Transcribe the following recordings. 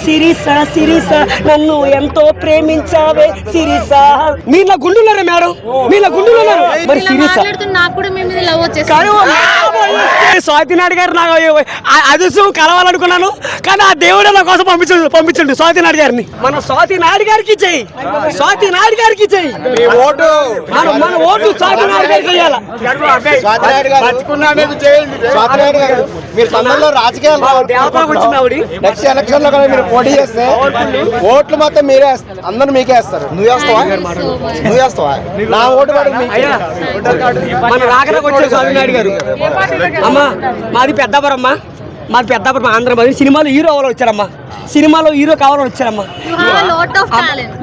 సిరిసా సిరిసా నన్ను ఎంతో ప్రేమించావే సిరిసా. మీరు నా గుండున్నారా మేడం? మీరు నా గుండున్నారు. మరి సిరిసా స్వాతినాయుడు గారు నాకు అదుసు కలవాలనుకున్నాను, కానీ ఆ దేవుడే నా కోసం పంపించండి స్వాతినాయుడు గారిని. మన స్వాతినాయుడు గారికి చెయ్యి, స్వాతినాయుడు గారికి చెయ్యి. మన ఓటు స్వాతినాయుడు గారికి చెయ్యాలి. పోటీ చేస్తే ఓట్లు మొత్తం మీరే అందరూ మీకే వేస్తారు. నువ్వు వేస్తావా? నా ఓటు మన రాకరకు వచ్చారు స్వామినాయుడు గారు. అమ్మా మాది పెద్దాపురం, మాది పెద్దాపురం ఆంధ్రప్రదేశ్. సినిమాలో హీరో అవ్వాలి వచ్చారమ్మా, సినిమాలో హీరో కావాలని వచ్చారమ్మా.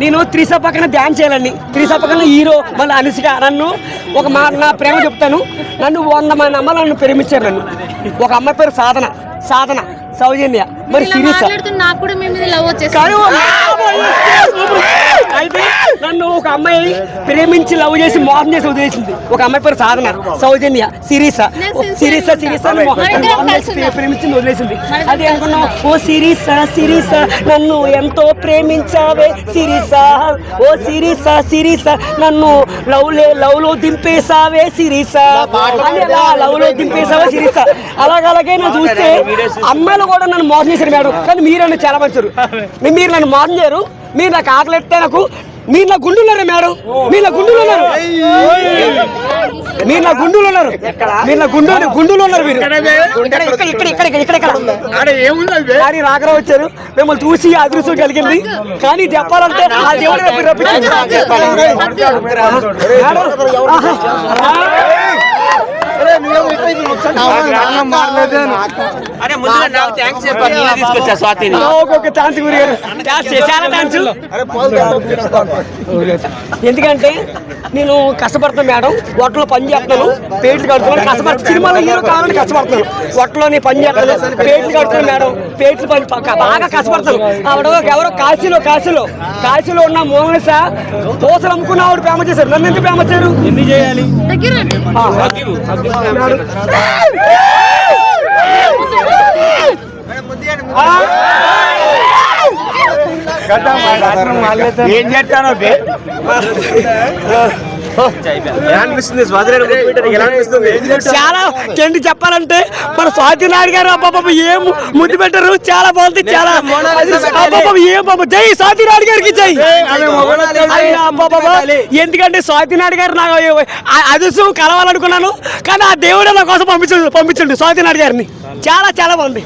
నేను త్రిసా పక్కన డ్యాన్స్ చేయాలండి, త్రిసా పక్కన హీరో మళ్ళీ అనుష్క. నన్ను నా ప్రేమ చెప్తాను, నన్ను 100 మంది అమ్మాయిలు నన్ను ప్రేమించారు. నన్ను ఒక అమ్మాయి పేరు సాధన సౌజన్య. మరి సిరీస్ అయితే నన్ను ఒక అమ్మాయి ప్రేమించి లవ్ చేసి మోసం చేసి వదిలేసింది. ఒక అమ్మాయి పేరు సాధన సౌజన్య. సిరీసా ప్రేమించింది వదిలేసింది. అది అనుకున్నావు. ఓ సిరీసా నన్ను ఎంతో ప్రేమించావే సిరీసా. ఓ సిరీసా నన్ను లవ్ లో దింపేసావే సిరీసా. లవ్ లో దింపేసావే సిరీసా. అలాగే నన్ను చూస్తే అమ్మాయిలు కూడా నన్ను మోసం చేశారు మేడం. కానీ మీరు నన్ను చాలా మంచారు. మీరు నన్ను మోసం చేయరు. మీరు నాకు ఆకలి ఎత్తే నాకు మీరు నా గుండున్నారా మేడం? మీరు నా గుండులు ఉన్నారు, మీరు నా గుండులు ఉన్నారు, మీరు నా గుండులు ఉన్నారు. మీరు కానీ రాకరా వచ్చారు, మిమ్మల్ని చూసి అదృష్టం కలిగింది. కానీ చెప్పాలంటే ఆ దేవుడు రప్పించారు. ఎందుకంటే నేను కష్టపడుతున్నాను మేడం, హోటల్లో పని చేస్తున్నాను, పేట్లు కడుతున్నాను, కష్టపడుతున్నాను. సినిమాలో హీరో కావాలని కష్టపడుతున్నాను, హోటల్లో నేను పని చేస్తున్నాను, పేట్లు కడుతున్నాను మేడం. పేట్లు పని బాగా కష్టపడతాను. ఆవిడ ఎవరో కాశీలో ఉన్న మోహనిస దోశలు అమ్ముకున్న ఆవిడ ప్రేమ చేశారు. నన్ను ఎందుకు ప్రేమ చేశారు? ఎన్ని చేయాలి? ఏం చేస్తాను చాలా ఏంటి చెప్పాలంటే మన స్వాతినాయుడు గారు అబ్బాబా ఏం ముద్దు పెట్టారు. చాలా బాగుంది, చాలా ఏం బాబా. జై స్వాతినాయుడు గారికి జై. ఎందుకంటే స్వాతినాయుడు గారు నాకు అదుసు కలవాలనుకున్నాను, కానీ ఆ దేవుడే నా కోసం పంపించండి స్వాతినాయుడు గారిని. చాలా బాగుంది.